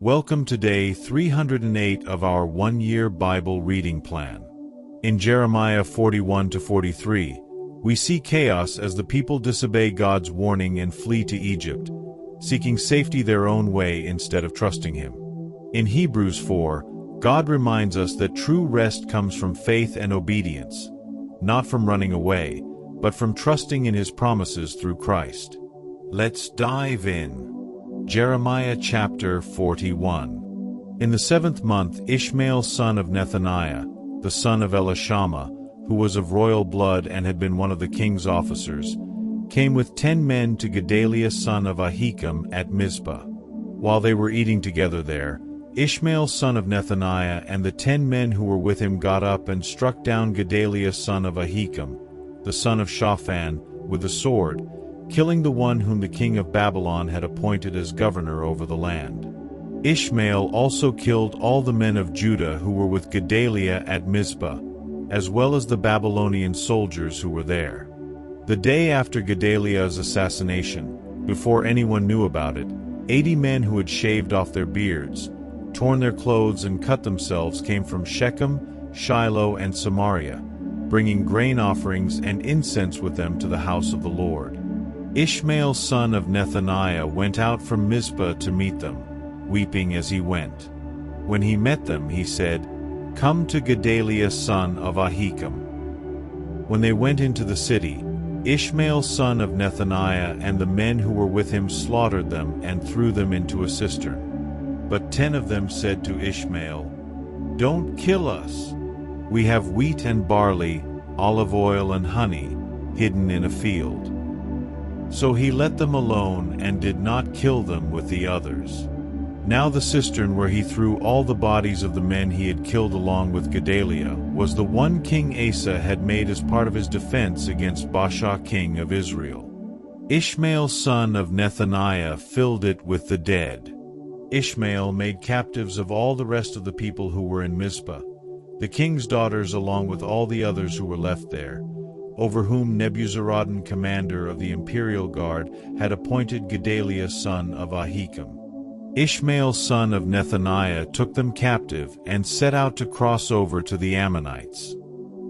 Welcome to day 308 of our one-year Bible reading plan. In Jeremiah 41-43, we see chaos as the people disobey God's warning and flee to Egypt, seeking safety their own way instead of trusting Him. In Hebrews 4, God reminds us that true rest comes from faith and obedience, not from running away, but from trusting in His promises through Christ. Let's dive in. Jeremiah chapter 41. In the 7th month, Ishmael son of Nethaniah, the son of Elishama, who was of royal blood and had been one of the king's officers, came with 10 men to Gedaliah son of Ahikam at Mizpah. While they were eating together there, Ishmael son of Nethaniah and the 10 men who were with him got up and struck down Gedaliah son of Ahikam, the son of Shaphan, with a sword, killing the one whom the king of Babylon had appointed as governor over the land. Ishmael also killed all the men of Judah who were with Gedaliah at Mizpah, as well as the Babylonian soldiers who were there. The day after Gedaliah's assassination, before anyone knew about it, 80 men who had shaved off their beards, torn their clothes and cut themselves came from Shechem, Shiloh, and Samaria, bringing grain offerings and incense with them to the house of the Lord. Ishmael son of Nethaniah went out from Mizpah to meet them, weeping as he went. When he met them, he said, "Come to Gedaliah son of Ahikam." When they went into the city, Ishmael son of Nethaniah and the men who were with him slaughtered them and threw them into a cistern. But 10 of them said to Ishmael, "Don't kill us. We have wheat and barley, olive oil and honey, hidden in a field." So he let them alone and did not kill them with the others. Now the cistern where he threw all the bodies of the men he had killed along with Gedaliah was the one King Asa had made as part of his defense against Baasha king of Israel. Ishmael son of Nethaniah filled it with the dead. Ishmael made captives of all the rest of the people who were in Mizpah, the king's daughters along with all the others who were left there, over whom Nebuzaradan, commander of the imperial guard, had appointed Gedaliah son of Ahikam. Ishmael son of Nethaniah took them captive and set out to cross over to the Ammonites.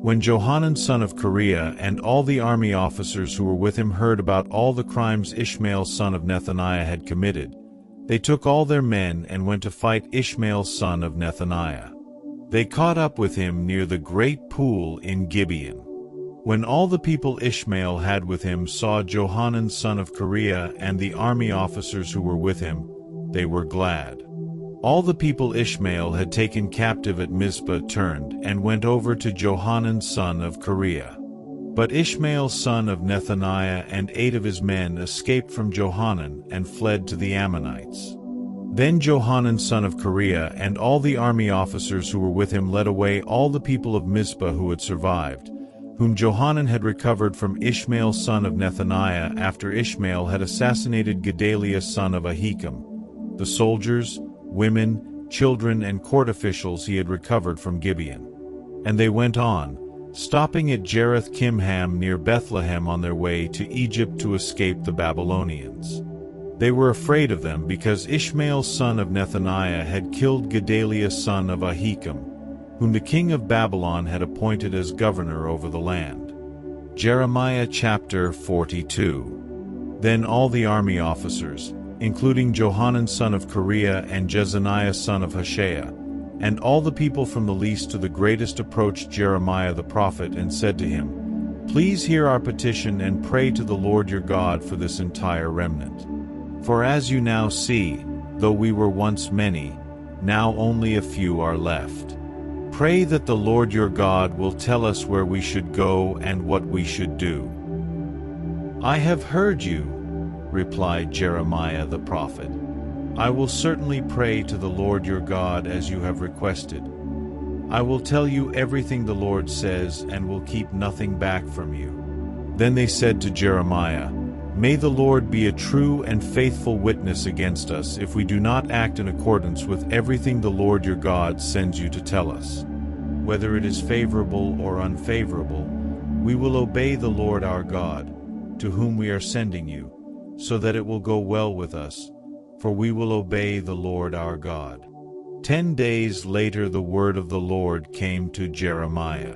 When Johanan son of Kareah and all the army officers who were with him heard about all the crimes Ishmael son of Nethaniah had committed, they took all their men and went to fight Ishmael son of Nethaniah. They caught up with him near the great pool in Gibeon. When all the people Ishmael had with him saw Johanan son of Kareah and the army officers who were with him, they were glad. All the people Ishmael had taken captive at Mizpah turned and went over to Johanan son of Kareah. But Ishmael son of Nethaniah and 8 of his men escaped from Johanan and fled to the Ammonites. Then Johanan son of Kareah and all the army officers who were with him led away all the people of Mizpah who had survived, whom Johanan had recovered from Ishmael son of Nethaniah after Ishmael had assassinated Gedaliah son of Ahikam, the soldiers, women, children, and court officials he had recovered from Gibeon. And they went on, stopping at Jereth Kimham near Bethlehem on their way to Egypt to escape the Babylonians. They were afraid of them because Ishmael son of Nethaniah had killed Gedaliah son of Ahikam, whom the king of Babylon had appointed as governor over the land. Jeremiah chapter 42. Then all the army officers, including Johanan son of Kareah and Jezaniah son of Hoshea, and all the people from the least to the greatest approached Jeremiah the prophet and said to him, "Please hear our petition and pray to the Lord your God for this entire remnant. For as you now see, though we were once many, now only a few are left. Pray that the Lord your God will tell us where we should go and what we should do." "I have heard you," replied Jeremiah the prophet. "I will certainly pray to the Lord your God as you have requested. I will tell you everything the Lord says and will keep nothing back from you." Then they said to Jeremiah, "May the Lord be a true and faithful witness against us if we do not act in accordance with everything the Lord your God sends you to tell us. Whether it is favorable or unfavorable, we will obey the Lord our God, to whom we are sending you, so that it will go well with us, for we will obey the Lord our God." 10 days later the word of the Lord came to Jeremiah.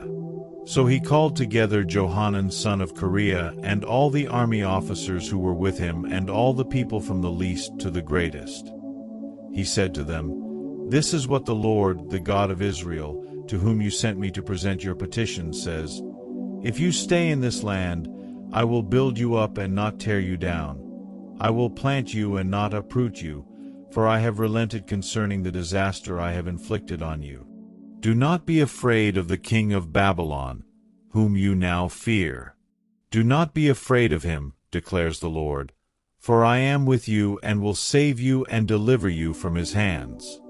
So he called together Johanan son of Kareah and all the army officers who were with him and all the people from the least to the greatest. He said to them, "This is what the Lord, the God of Israel, to whom you sent me to present your petition, says, If you stay in this land, I will build you up and not tear you down. I will plant you and not uproot you, for I have relented concerning the disaster I have inflicted on you. Do not be afraid of the king of Babylon, whom you now fear. Do not be afraid of him, declares the Lord, for I am with you and will save you and deliver you from his hands.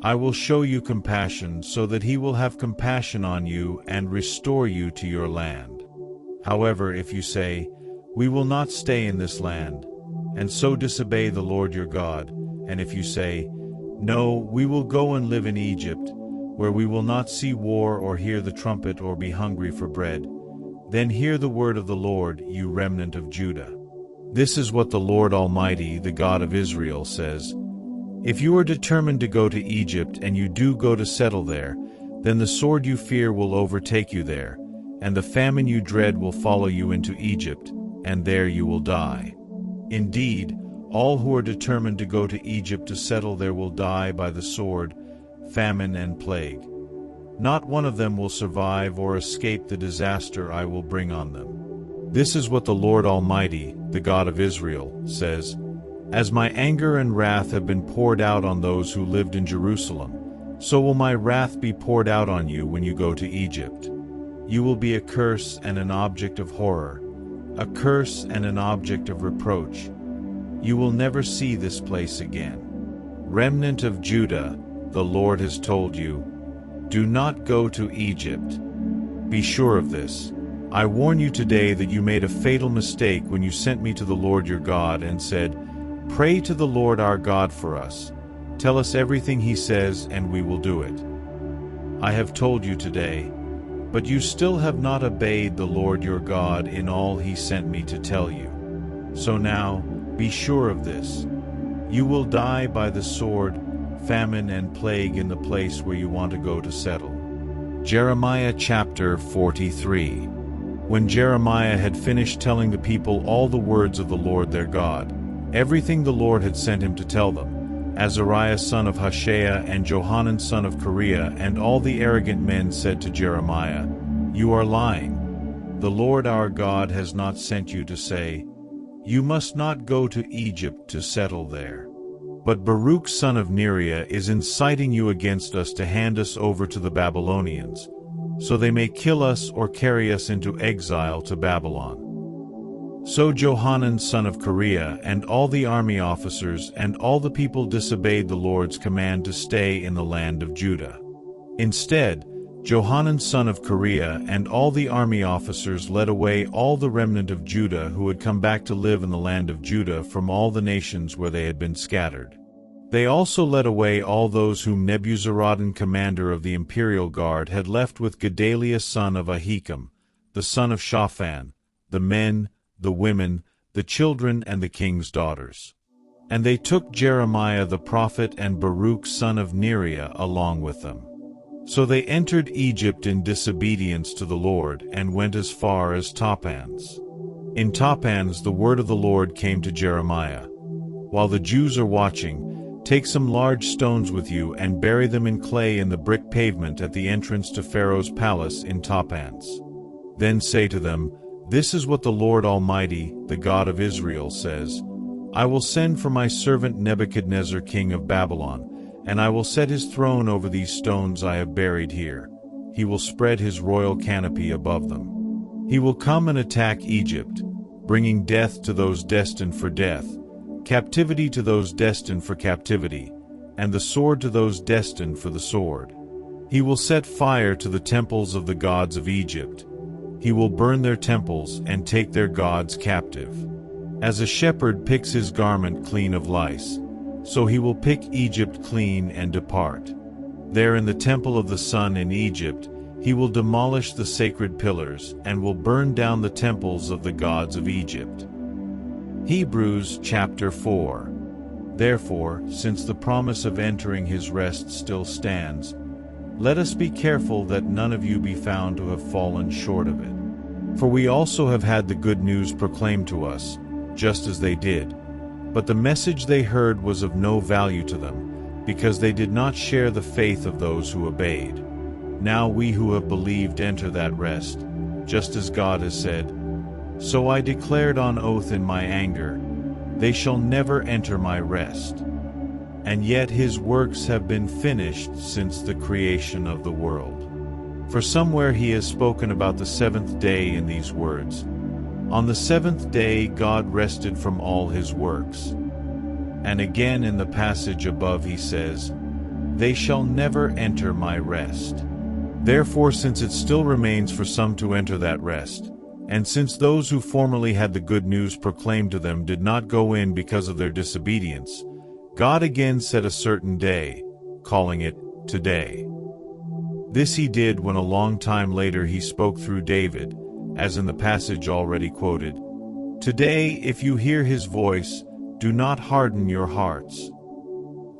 I will show you compassion so that he will have compassion on you and restore you to your land. However, if you say, We will not stay in this land, and so disobey the Lord your God, and if you say, No, we will go and live in Egypt, where we will not see war or hear the trumpet or be hungry for bread, then hear the word of the Lord, you remnant of Judah. This is what the Lord Almighty, the God of Israel, says. If you are determined to go to Egypt and you do go to settle there, then the sword you fear will overtake you there, and the famine you dread will follow you into Egypt, and there you will die. Indeed, all who are determined to go to Egypt to settle there will die by the sword, famine, and plague. Not one of them will survive or escape the disaster I will bring on them. This is what the Lord Almighty, the God of Israel, says. As my anger and wrath have been poured out on those who lived in Jerusalem, so will my wrath be poured out on you when you go to Egypt. You will be a curse and an object of horror, a curse and an object of reproach. You will never see this place again. Remnant of Judah, the Lord has told you, do not go to Egypt. Be sure of this. I warn you today that you made a fatal mistake when you sent me to the Lord your God and said, Pray to the Lord our God for us. Tell us everything he says and we will do it. I have told you today, but you still have not obeyed the Lord your God in all he sent me to tell you. So now, be sure of this. You will die by the sword, famine, and plague in the place where you want to go to settle. Jeremiah chapter 43. When Jeremiah had finished telling the people all the words of the Lord their God, everything the Lord had sent him to tell them, Azariah son of Hoshea and Johanan son of Kareah and all the arrogant men said to Jeremiah, You are lying. The Lord our God has not sent you to say, You must not go to Egypt to settle there. But Baruch son of Neriah is inciting you against us to hand us over to the Babylonians, so they may kill us or carry us into exile to Babylon. So Johanan son of Kareah and all the army officers and all the people disobeyed the Lord's command to stay in the land of Judah. Instead, Johanan son of Kareah and all the army officers led away all the remnant of Judah who had come back to live in the land of Judah from all the nations where they had been scattered. They also led away all those whom Nebuzaradan commander of the imperial guard had left with Gedaliah son of Ahikam, the son of Shaphan, the men, the women, the children, and the king's daughters. And they took Jeremiah the prophet and Baruch son of Neriah along with them. So they entered Egypt in disobedience to the Lord and went as far as Tapanhes. In Tapanhes the word of the Lord came to Jeremiah. While the Jews are watching, take some large stones with you and bury them in clay in the brick pavement at the entrance to Pharaoh's palace in Tapanhes. Then say to them, This is what the Lord Almighty, the God of Israel, says, I will send for my servant Nebuchadnezzar king of Babylon, and I will set his throne over these stones I have buried here. He will spread his royal canopy above them. He will come and attack Egypt, bringing death to those destined for death, captivity to those destined for captivity, and the sword to those destined for the sword. He will set fire to the temples of the gods of Egypt. He will burn their temples and take their gods captive. As a shepherd picks his garment clean of lice, so he will pick Egypt clean and depart. There in the temple of the sun in Egypt, he will demolish the sacred pillars and will burn down the temples of the gods of Egypt. Hebrews chapter 4. Therefore, since the promise of entering his rest still stands, let us be careful that none of you be found to have fallen short of it. For we also have had the good news proclaimed to us, just as they did. But the message they heard was of no value to them, because they did not share the faith of those who obeyed. Now we who have believed enter that rest, just as God has said, "So I declared on oath in my anger, they shall never enter my rest." And yet his works have been finished since the creation of the world. For somewhere he has spoken about the seventh day in these words, "On the seventh day God rested from all his works." And again in the passage above he says, "They shall never enter my rest." Therefore, since it still remains for some to enter that rest, and since those who formerly had the good news proclaimed to them did not go in because of their disobedience, God again set a certain day, calling it today. This he did when a long time later he spoke through David, as in the passage already quoted, "Today, if you hear his voice, do not harden your hearts."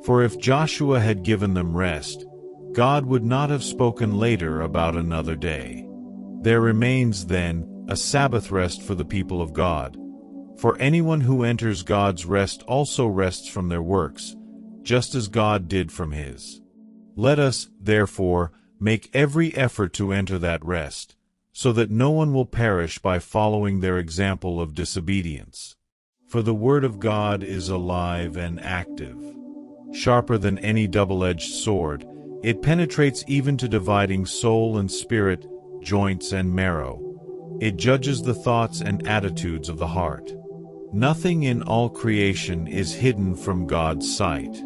For if Joshua had given them rest, God would not have spoken later about another day. There remains, then, a Sabbath rest for the people of God. For anyone who enters God's rest also rests from their works, just as God did from his. Let us, therefore, make every effort to enter that rest, so that no one will perish by following their example of disobedience. For the word of God is alive and active. Sharper than any double-edged sword, it penetrates even to dividing soul and spirit, joints and marrow. It judges the thoughts and attitudes of the heart. Nothing in all creation is hidden from God's sight.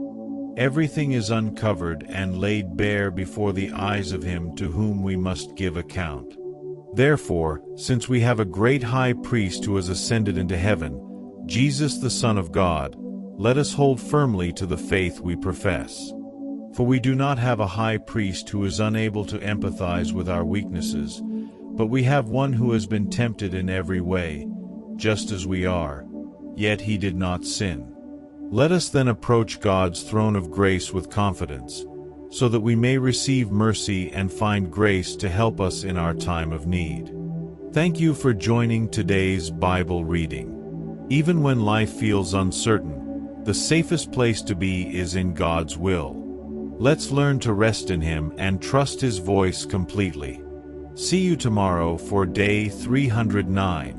Everything is uncovered and laid bare before the eyes of him to whom we must give account. Therefore, since we have a great high priest who has ascended into heaven, Jesus the Son of God, let us hold firmly to the faith we profess. For we do not have a high priest who is unable to empathize with our weaknesses, but we have one who has been tempted in every way, just as we are, yet he did not sin. Let us then approach God's throne of grace with confidence, so that we may receive mercy and find grace to help us in our time of need. Thank you for joining today's Bible reading. Even when life feels uncertain, the safest place to be is in God's will. Let's learn to rest in him and trust his voice completely. See you tomorrow for day 309.